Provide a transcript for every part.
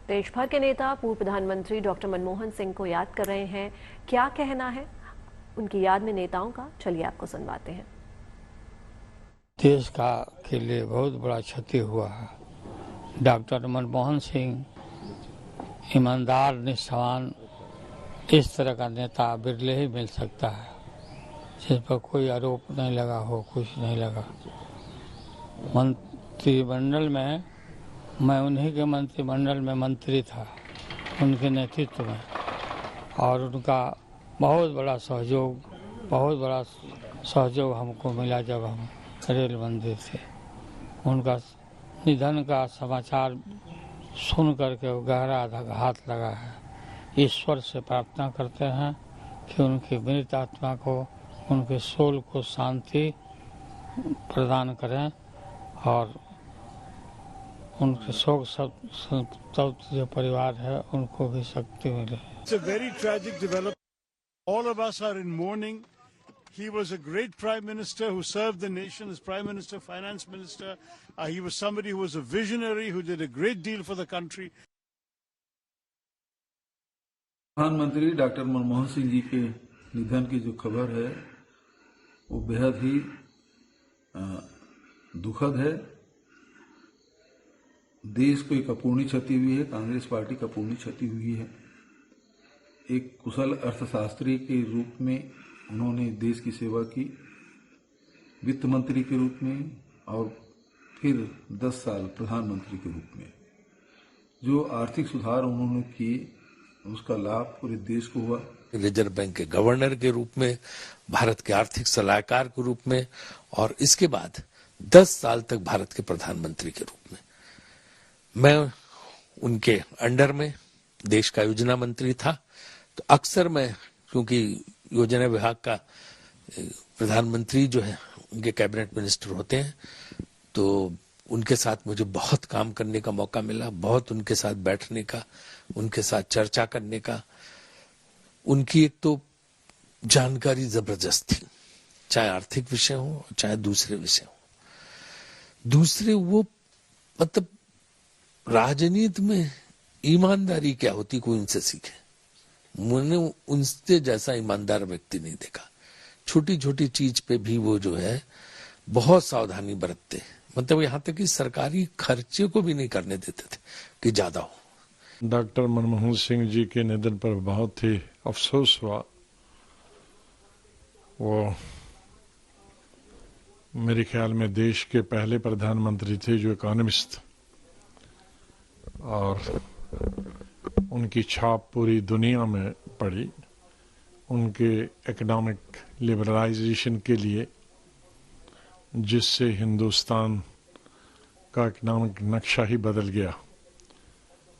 देश भर के नेता पूर्व प्रधानमंत्री डॉक्टर मनमोहन सिंह को याद कर रहे हैं। क्या कहना है उनकी याद में नेताओं का, चलिए आपको सुनवाते हैं। देश का के लिए बहुत बड़ा क्षति हुआ है। डॉक्टर मनमोहन सिंह ईमानदार, निष्ठावान, इस तरह का नेता बिरले ही मिल सकता है जिस पर कोई आरोप नहीं लगा हो, कुछ नहीं लगा। मंत्रिमंडल में मैं उन्हीं के मंत्रिमंडल में मंत्री था, उनके नेतृत्व में, और उनका बहुत बड़ा सहयोग हमको मिला जब हम रेल मंदिर थे। उनका निधन का समाचार सुन करके गहरा आघात लगा है। ईश्वर से प्रार्थना करते हैं कि उनकी मृत आत्मा को, उनके सोल को शांति प्रदान करें और उनके शोक संतप्त जो परिवार है उनको भी शक्ति मिले। It's a very tragic development. All of us are in mourning. He was a great prime minister who served the nation as prime minister, finance minister. He was somebody who was a visionary, who did a great deal for the country. प्रधानमंत्री doctor Manmohan Singh ji के निधन की जो खबर है वो बेहद ही दुखद है। देश को एक अपूर्णीय क्षति हुई है, कांग्रेस पार्टी का अपूर्णीय क्षति हुई है। एक कुशल अर्थशास्त्री के रूप में उन्होंने देश की सेवा की, वित्त मंत्री के रूप में, और फिर 10 साल प्रधानमंत्री के रूप में। जो आर्थिक सुधार उन्होंने किए उसका लाभ पूरे देश को हुआ। रिजर्व बैंक के गवर्नर के रूप में, भारत के आर्थिक सलाहकार के रूप में, और इसके बाद 10 साल तक भारत के प्रधानमंत्री के रूप में मैं उनके अंडर में देश का योजना मंत्री था। तो अक्सर मैं, क्योंकि योजना विभाग का प्रधानमंत्री जो है उनके कैबिनेट मिनिस्टर होते हैं, तो उनके साथ मुझे बहुत काम करने का मौका मिला, बहुत उनके साथ बैठने का, उनके साथ चर्चा करने का। उनकी एक तो जानकारी जबरदस्त थी, चाहे आर्थिक विषय हो चाहे दूसरे विषय हो। दूसरे वो मतलब राजनीति में ईमानदारी क्या होती कोई उनसे सीखे। मैंने उनसे जैसा ईमानदार व्यक्ति नहीं देखा। छोटी छोटी चीज पे भी वो जो है बहुत सावधानी बरतते, मतलब यहाँ तक कि सरकारी खर्चे को भी नहीं करने देते थे कि ज्यादा हो। डॉक्टर मनमोहन सिंह जी के निधन पर बहुत ही अफसोस हुआ। वो मेरे ख्याल में देश के पहले प्रधानमंत्री थे जो इकोनॉमिस्ट, और उनकी छाप पूरी दुनिया में पड़ी। उनके इकोनॉमिक लिबरलाइजेशन के लिए, जिससे हिंदुस्तान का इकोनॉमिक नक्शा ही बदल गया।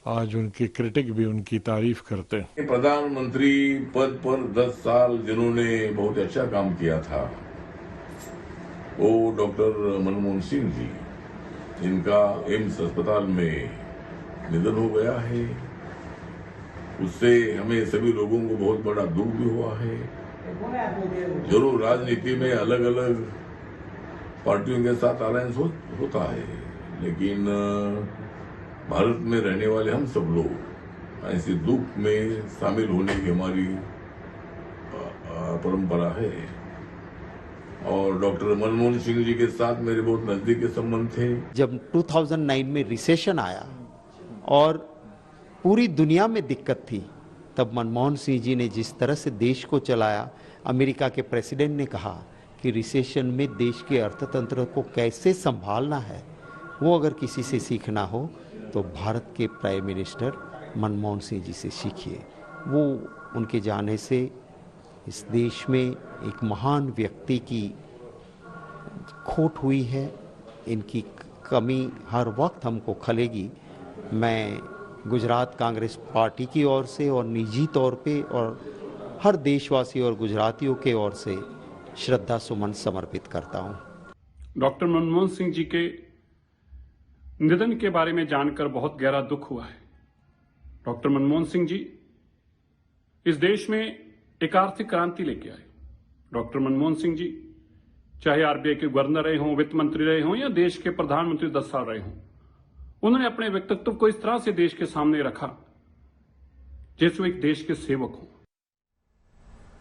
आज उनके क्रिटिक भी उनकी तारीफ करते हैं। प्रधानमंत्री पद पर 10 साल जिन्होंने बहुत अच्छा काम किया था वो डॉक्टर मनमोहन सिंह जी, जिनका एम्स अस्पताल में निधन हो गया है। उससे हमें सभी लोगों को बहुत बड़ा दुख भी हुआ है। जरूर राजनीति में अलग अलग पार्टियों के साथ अलायंस होता है, लेकिन भारत में रहने वाले हम सब लोग ऐसे दुख में शामिल होने की हमारी परंपरा है। और डॉक्टर मनमोहन सिंह जी के साथ मेरे बहुत नजदीकी संबंध थे। जब 2009 में रिसेशन आया और पूरी दुनिया में दिक्कत थी, तब मनमोहन सिंह जी ने जिस तरह से देश को चलाया, अमेरिका के प्रेसिडेंट ने कहा कि रिसेशन में देश के अर्थतंत्र को कैसे संभालना है, वो अगर किसी से सीखना हो तो भारत के प्राइम मिनिस्टर मनमोहन सिंह जी से सीखिए। वो उनके जाने से इस देश में एक महान व्यक्ति की खोट हुई है। इनकी कमी हर वक्त हमको खलेगी। मैं गुजरात कांग्रेस पार्टी की ओर से और निजी तौर पे और हर देशवासी और गुजरातियों के ओर से श्रद्धा सुमन समर्पित करता हूं। डॉक्टर मनमोहन सिंह जी के निधन के बारे में जानकर बहुत गहरा दुख हुआ है। डॉक्टर मनमोहन सिंह जी इस देश में एक आर्थिक क्रांति लेके आए। डॉक्टर मनमोहन सिंह जी चाहे आरबीआई के गवर्नर रहे हों, वित्त मंत्री रहे हों या देश के प्रधानमंत्री 10 साल रहे हों, उन्होंने अपने व्यक्तित्व को इस तरह से देश के सामने रखा जैसे वो एक देश के सेवक हो।